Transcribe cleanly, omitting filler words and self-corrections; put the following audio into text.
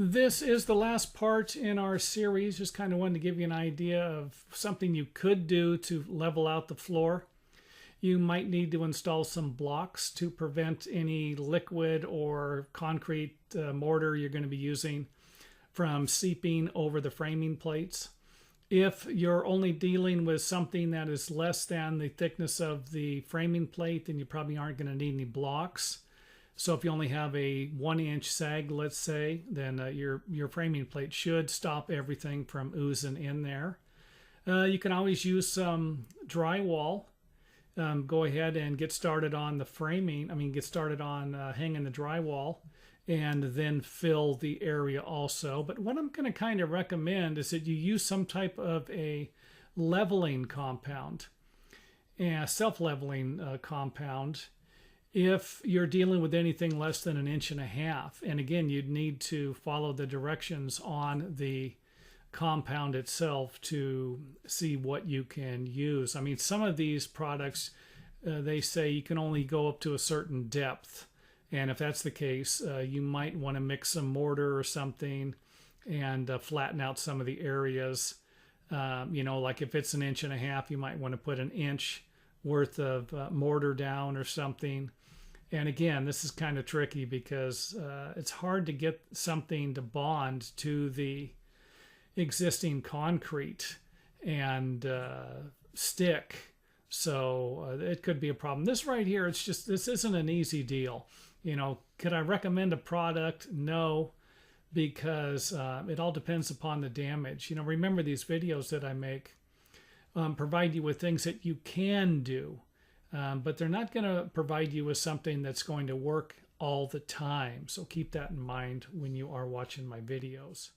This is the last part in our series. Just kind of wanted to give you an idea of something you could do to level out the floor. You might need to install some blocks to prevent any liquid or concrete mortar you're going to be using from seeping over the framing plates. If you're only dealing with something that is less than the thickness of the framing plate, then you probably aren't going to need any blocks. So if you only have a 1-inch sag, let's say, then your framing plate should stop everything from oozing in there. You can always use some drywall. Go ahead and get started on the framing. Get started on hanging the drywall and then fill the area also. But what I'm going to kind of recommend is that you use some type of a leveling compound, a self-leveling compound, if you're dealing with anything less than 1.5 inches. And again, you'd need to follow the directions on the compound itself to see what you can use. Some of these products, they say you can only go up to a certain depth. And if that's the case, you might want to mix some mortar or something and flatten out some of the areas. Like if it's 1.5 inches, you might want to put 1 inch worth of mortar down or something. And again, this is kind of tricky because it's hard to get something to bond to the existing concrete and stick. So it could be a problem. This right here, this isn't an easy deal. Could I recommend a product? No, because it all depends upon the damage. Remember, these videos that I make provide you with things that you can do, but they're not going to provide you with something that's going to work all the time. So keep that in mind when you are watching my videos.